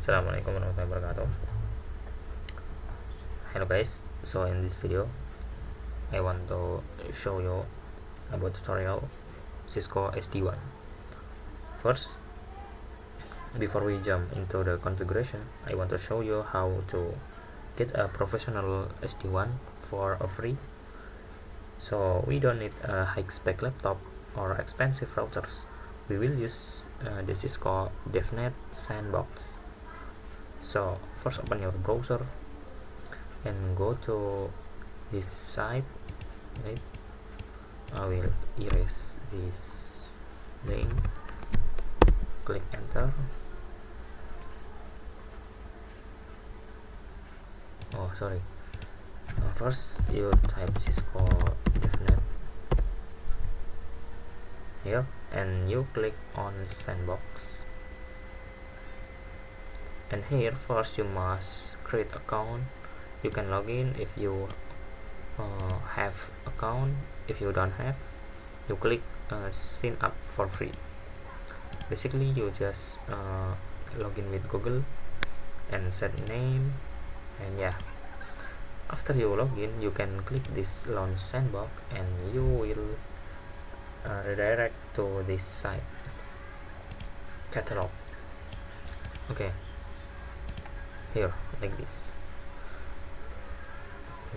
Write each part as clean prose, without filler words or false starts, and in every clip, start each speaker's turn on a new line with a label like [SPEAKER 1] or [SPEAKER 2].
[SPEAKER 1] Assalamualaikum warahmatullahi wabarakatuh. Hello guys, so in this video I want to show you about tutorial Cisco SD-WAN. First, before we jump into the configuration, I want to show you how to get a professional SD-WAN for a free. So we don't need a high-spec laptop or expensive routers. We will use the Cisco DevNet sandbox. So first, open your browser and go to this site. Right, I will erase this link, click enter. Oh sorry, first you type Cisco DevNet here and you click on sandbox, and here first you must create account. You can log in if you have account. If you don't have, you click sign up for free. Basically you just log in with Google and set name, and yeah, after you log in you can click this launch sandbox and you will redirect to this site catalog. Okay, here like this.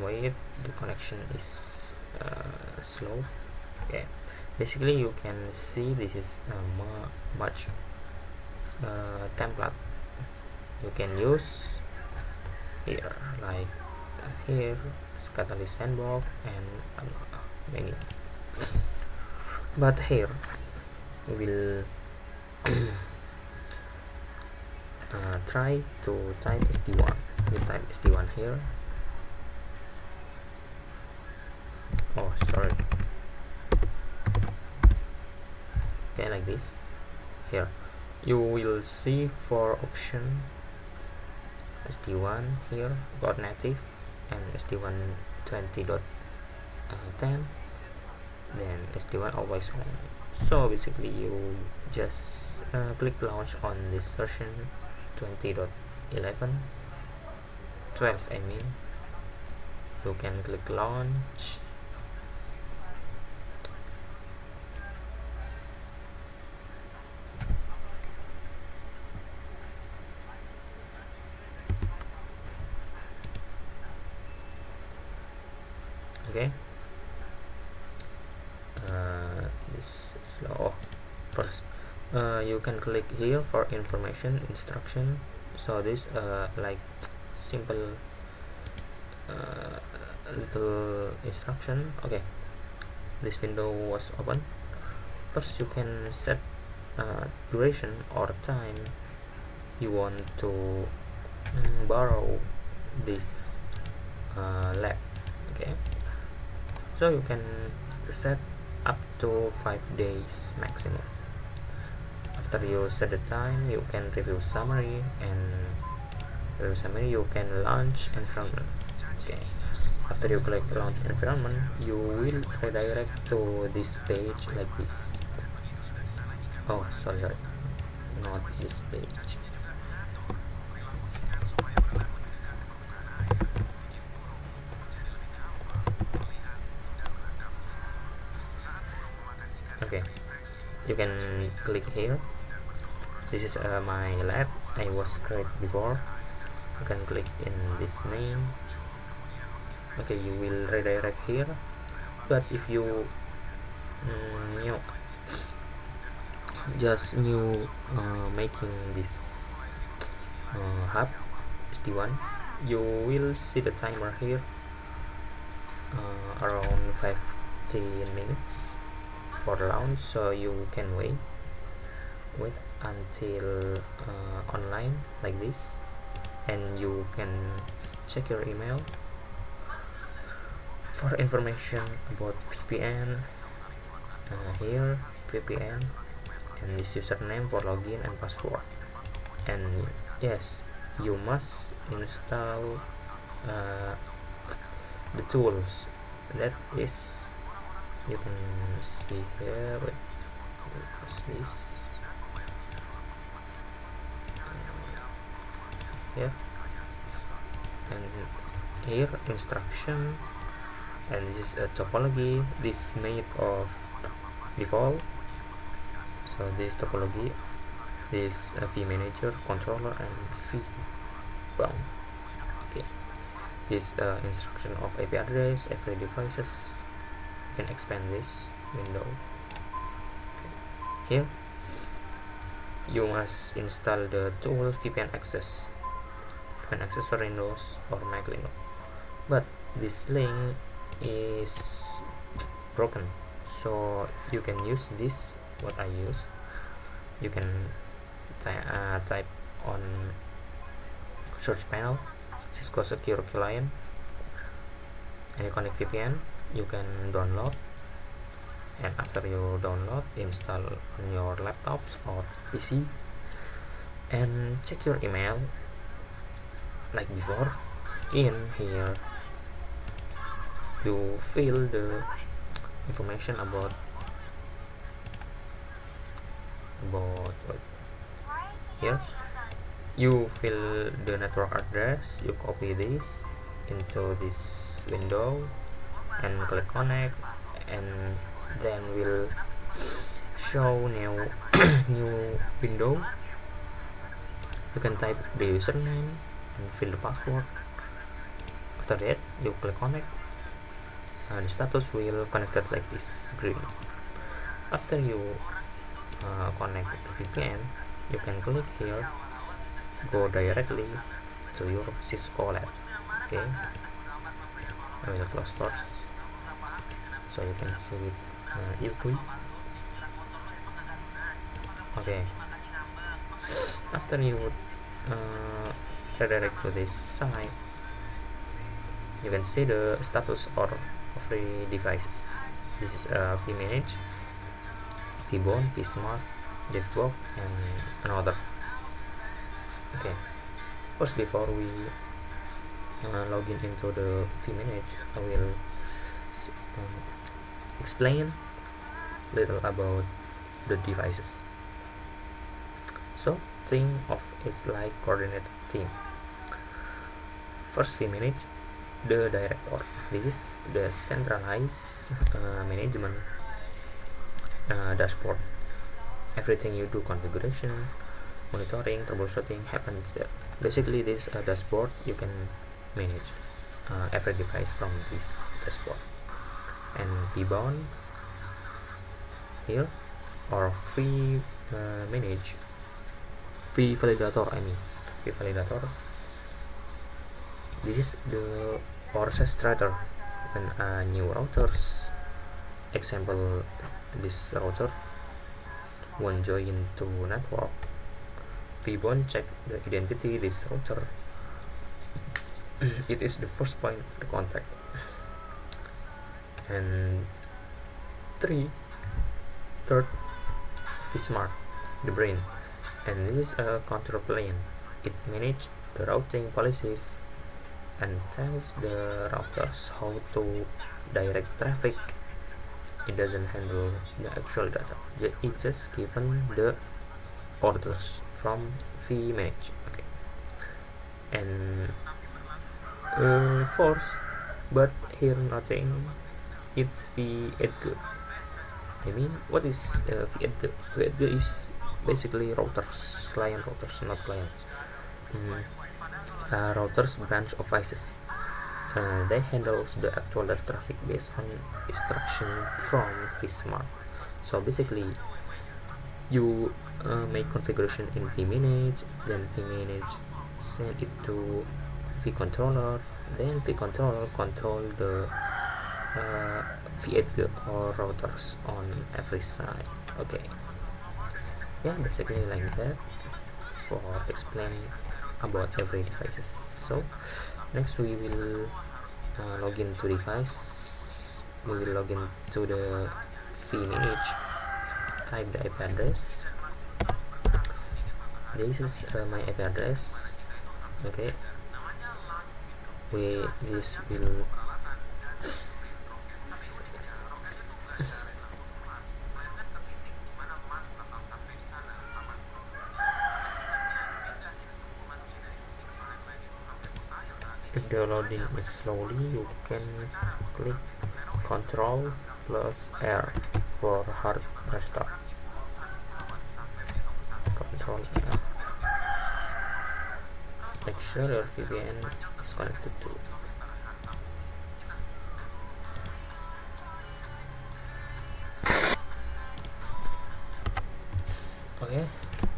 [SPEAKER 1] Wait, the connection is slow. Okay, basically you can see this is much template you can use here, like here Catalyst sandbox and many, but here we will try to type SD-WAN. You type SD-WAN here. Oh sorry. Okay, like this. Here you will see 4 options: SD-WAN here, got native, and SD-WAN 20.10, then SD-WAN always on. So basically you just click launch on this version 20.11, 12 I mean. You can click launch. Okay, this is slow. First you can click here for information instruction. So this like simple little instruction. Okay, this window was open. First you can set duration or time you want to borrow this lab. Okay, so you can set up to 5 days maximum. After you set the time, you can review summary, and you can launch environment. Okay, after you click launch environment, you will redirect to this page like this. Oh sorry, not this page. Okay, you can click here. This is my lab I was created before. You can click in this name. Okay, you will redirect here. But if you just making this hub SD-WAN, you will see the timer here around 15 minutes for launch. So you can wait until online like this, and you can check your email for information about VPN. Here VPN, and this username for login and password. And yes, you must install the tools that is, you can see here. Wait, this here, and here instruction, and this is a topology. This made of default, so this topology, this vManager, controller, and vBond. Okay, this instruction of IP address, every devices. You can expand this window. Okay. Here you must install the tool VPN access for Windows or Mac Linux, but this link is broken, so you can use this, what I use. You can type on search panel Cisco Secure Client, and you connect VPN. You can download, and after you download, install on your laptops or PC, and check your email like before. In here you fill the information about here you fill the network address, you copy this into this window and click connect, and then will show new new window. You can type the username and fill the password. After that you click connect, the status will connected like this, green. After you connect the VPN, you can click here, go directly to your Cisco lab. Okay, I will close first so you can see it easily. Okay, after you redirect to this site, you can see the status of the devices. This is vManage, vBond, vSmart, vBond, and another. Okay, first before we log into the vManage, I will explain little about the devices. So think of it like coordinate team. First vManage, the director. This is the centralized management dashboard. Everything you do, configuration, monitoring, troubleshooting, happens there. Basically this dashboard, you can manage every device from this dashboard. And vBond here, or vManage, vValidator, vValidator. This is the orchestrator when new routers, example this router, when join to network, vBond check the identity this router. It is the first point of the contact. And third, vSmart, the brain, and this is a control plane. It manages the routing policies and tells the routers how to direct traffic. It doesn't handle the actual data. It just given the orders from vManage. Okay. And fourth, but here nothing, it's vEdge. I mean, what is vEdge? vEdge is basically routers, client routers, not clients. Routers branch of devices. They handles the actual data traffic based on instruction from vSmart. So basically, you make configuration in vManage, then vManage send it to vController, then vController control the vEdge or routers on every side. Okay, yeah, basically like that for explain about every devices. So next we will log into device. We will log into the vManage, type the IP address. This is my IP address. Okay, this will if the loading is slowly, you can click Ctrl plus R for hard restart. Ctrl R. Make sure your VPN is connected to. Okay,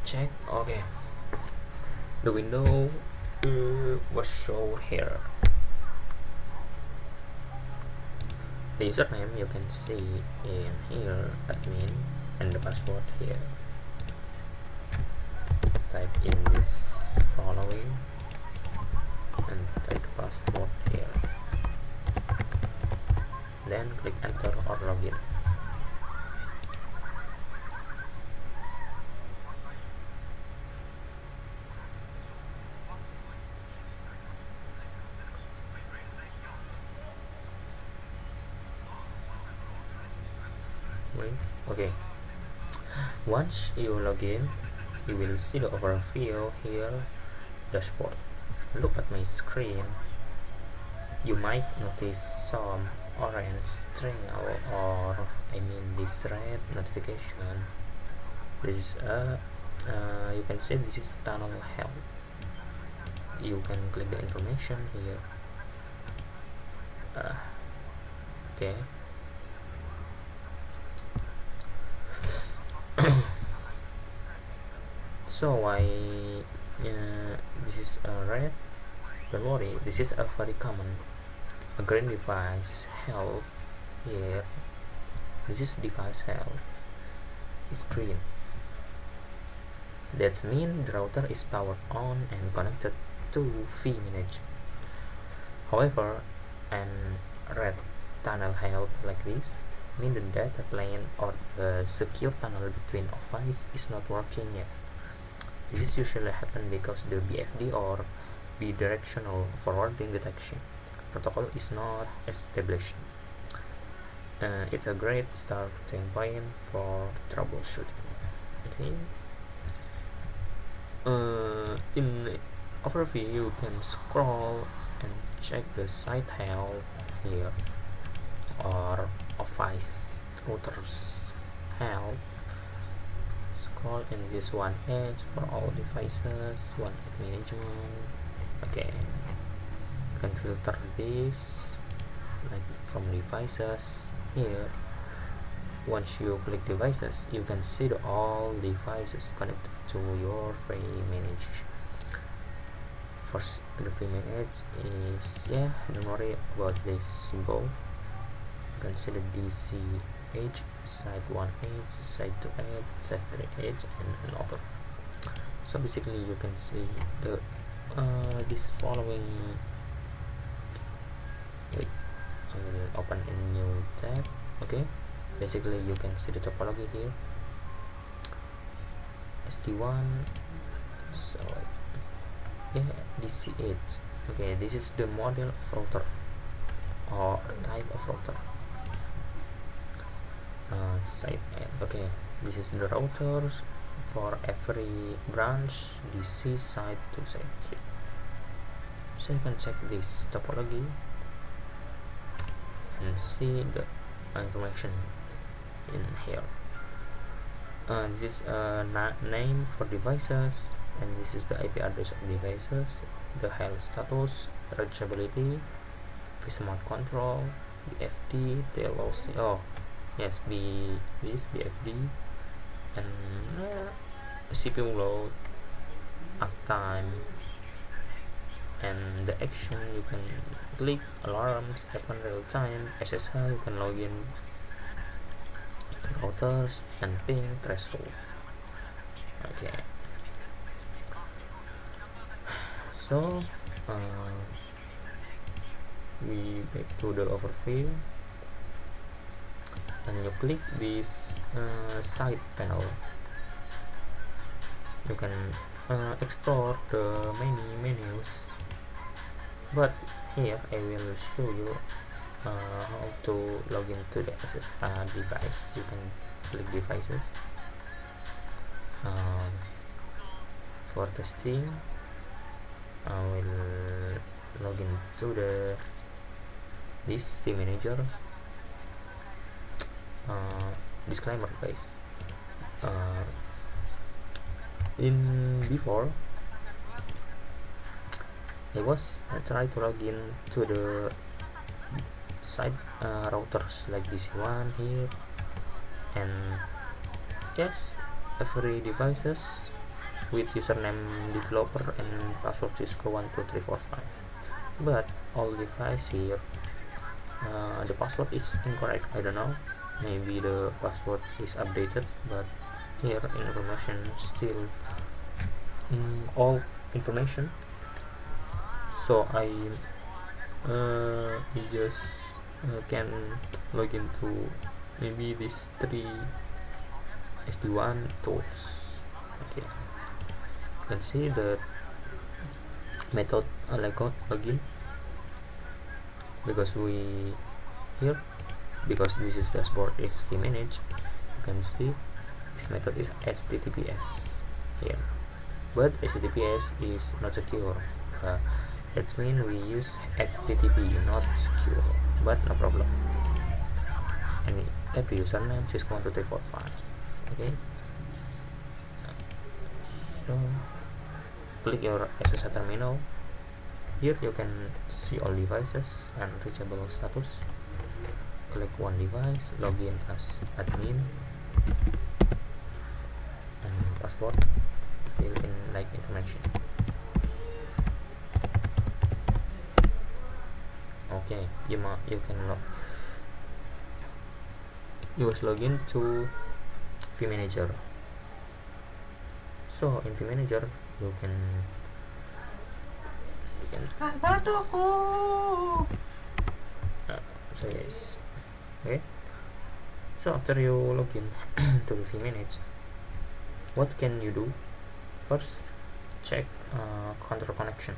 [SPEAKER 1] check. Okay, the window was shown here. The username you can see in here, admin, and the password here. Type in this following and type the password here. Then click enter or login. Okay, once you log in, you will see the overview here, dashboard. Look at my screen. You might notice some orange string or this red notification. This is you can see this is tunnel help. You can click the information here. Okay. So why this is red? Don't worry, this is a very common. A green device help here. This is device help. It's green. That means the router is powered on and connected to vManage. However, an red tunnel help like this means the data plane or the secure tunnel between devices is not working yet. This is usually happen because the BFD or bidirectional forwarding detection protocol is not established. It's a great starting point for troubleshooting. Okay. In overview, you can scroll and check the site help here or device routers help. Scroll in this one edge for all devices, one management. Okay, you can filter this like from devices here. Once you click devices, you can see all devices connected to your vManage. First, the vManage is, don't worry about this symbol. You can see the DCH, site 1H, site 2H, site 3H, and another. So basically, you can see the this following. Wait, I will open a new tab. Okay. Basically, you can see the topology here. SD-WAN. So DCH. Okay, this is the model of router or type of router. Site N. Okay, this is the routers for every branch, DC, site 2, site 3. So you can check this topology and see the information in here. This is a name for devices, and this is the IP address of devices, the health status, reachability, vSmart control, BFD, TLOC. Oh yes, this BFD, and CPU load, uptime, and the action. You can click alarms, happen real time, SSH. You can log in to routers and ping threshold. Okay, so we back to the overview, and you click this side panel. You can explore the many menus, but here I will show you how to log into the SSH device. You can click devices. For testing, I will login to this vManager. Disclaimer guys, in before I was try to log in to the side routers like this one here, and yes, every devices with username developer and password Cisco 12345, but all device here the password is incorrect. I don't know, maybe the password is updated, but here information still all information. So I just can log into maybe these 3 SD-WAN tools. Okay, you can see the method login, because we here, because this is dashboard is vManage, you can see this method is HTTPS here, but HTTPS is not secure. That means we use HTTP, not secure, but no problem. And type username Cisco 12345. Okay, so click your SSH terminal. Here you can see all devices and reachable status. Click one device, login as admin, and password, fill in like information. Okay, you can use login to vManager. So in vManager you can so yes. Okay, so after you login to the vManage, what can you do? First, check control connection.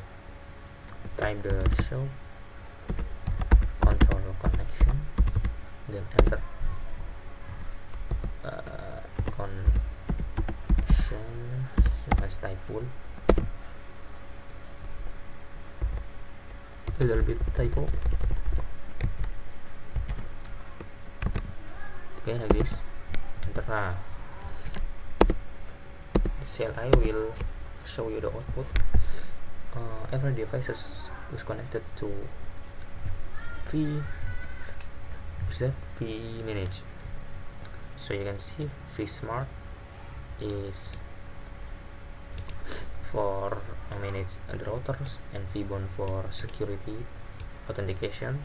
[SPEAKER 1] Type the show control connection, then enter connection as type full, little bit typo. Okay, like this, enter. The CLI will show you the output. Every device is connected to vManage. So you can see vSmart is for manage the routers, and vBond for security authentication,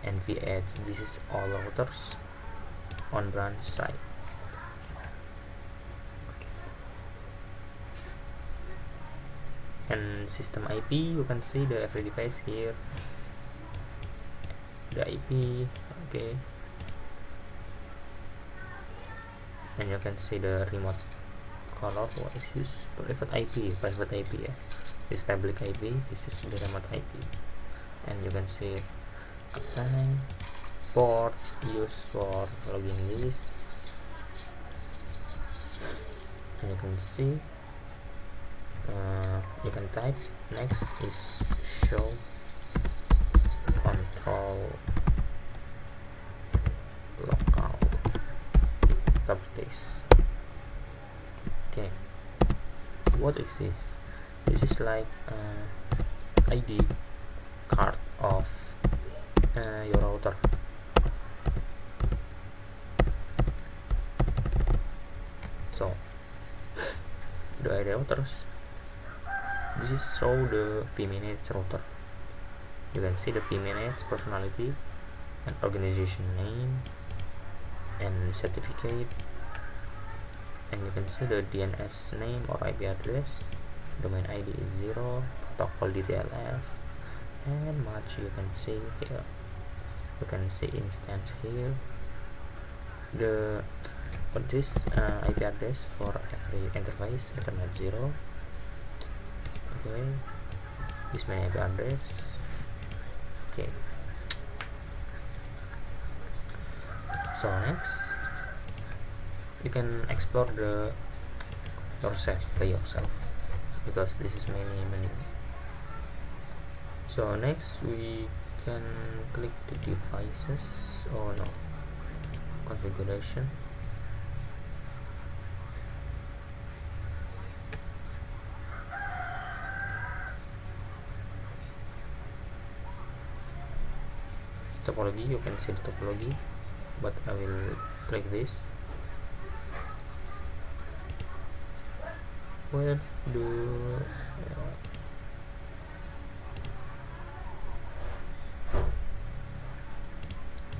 [SPEAKER 1] and vEdge, this is all routers on branch side. And system IP, you can see the every device here, the IP. Okay, and you can see the remote color. What is this? Private IP, yeah. This public IP, this is the remote IP, and you can see uptime, port used for login list, and you can see you can type. Next is show control local properties. Okay, what is this? This is like ID card of your router. So the ID routers, this is show the vManage router. You can see the vManage personality and organization name and certificate, and you can see the DNS name or IP address, domain ID is 0, protocol DTLS, and much you can see here. You can see instance here, the this IP address for every interface, Ethernet 0. Okay, this my IP address. Okay, so next you can explore the yourself by yourself, because this is many So next we can click the devices, or no, configuration. Topology, you can see the topology, but I will click this. Where do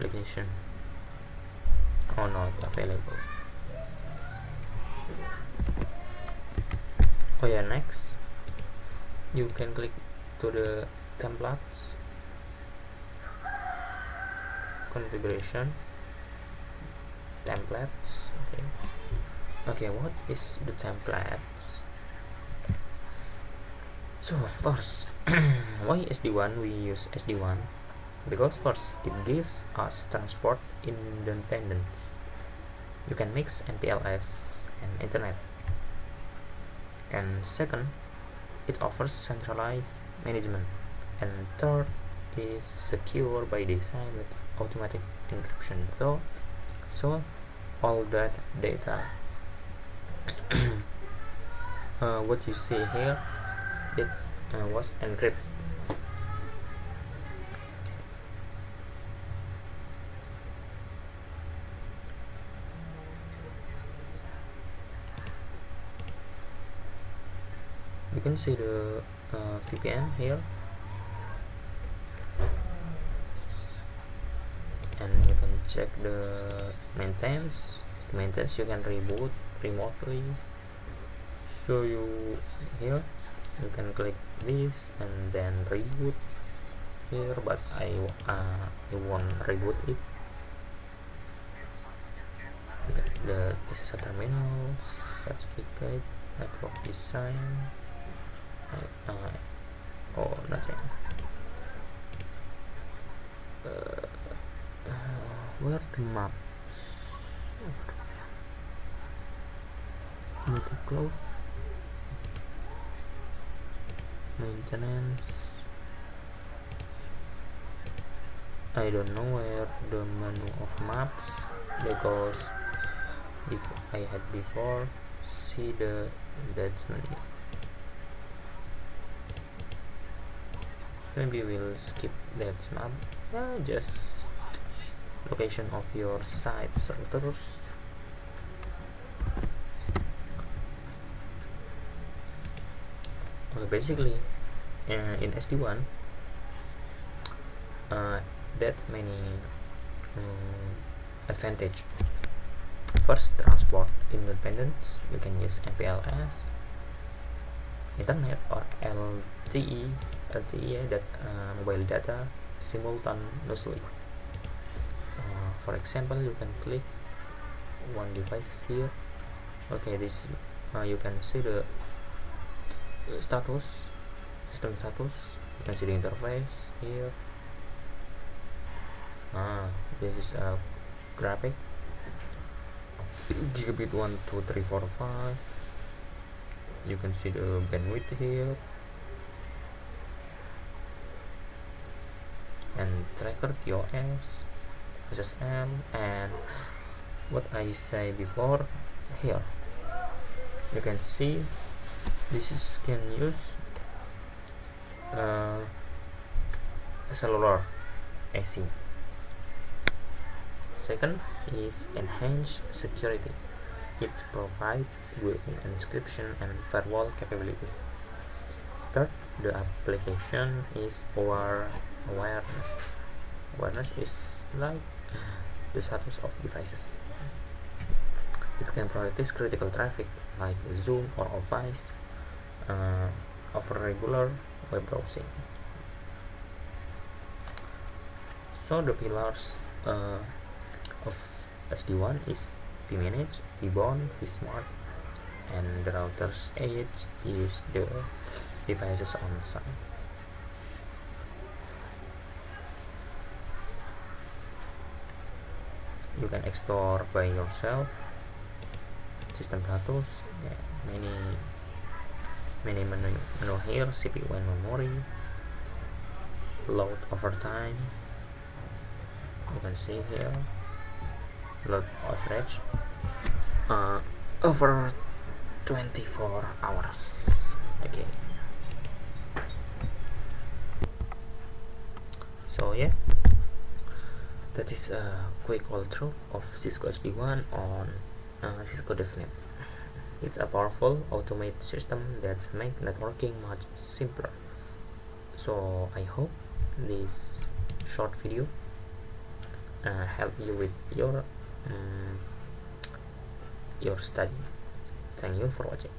[SPEAKER 1] application? Oh, not available. Oh yeah, next you can click to the templates, configuration, templates. Okay, what is the templates? So first, why SD-WAN? We use SD-WAN because first it gives us transport independence. You can mix MPLS and internet, and second, it offers centralized management, and third is secure by design with automatic encryption. So all that data what you see here, it was encrypted. You can see the VPN here, and you can check the maintenance. You can reboot remotely. So you here you can click this and then reboot here, but I won't reboot it. This is a terminal, certificate, network design. Oh, nothing. Where the maps? Multi-cloud, maintenance. I don't know where the menu of maps, because if I had before see that menu. Maybe we'll skip that map. Just location of your site routers. Basically in SD-WAN that's many advantage. First, transport independence. You can use MPLS, internet, or LTE that mobile data simultaneously. For example, you can click one device here. Okay, this you can see the status, system status. You can see the interface here. This is a graphic. Gigabit 1, 2, 3, 4, 5. You can see the bandwidth here, and tracker, QoS, SSM, and what I say before here. You can see this is can use cellular AC. Second is enhanced security. It provides built-in encryption and firewall capabilities. Third, the application is awareness. Awareness is like the status of devices. It can prioritize critical traffic like Zoom or Office over regular web browsing. So the pillars of SD-WAN is vManage, vBond, vSmart, and the router's edge use the devices on site. You can explore by yourself. System status, many menu here, CPU and memory, load over time. You can see here load average over 24 hours. Okay, so yeah, that is a quick walkthrough of Cisco SD-WAN on Cisco DevNet. It's a powerful automated system that makes networking much simpler. So I hope this short video help you with your study. Thank you for watching.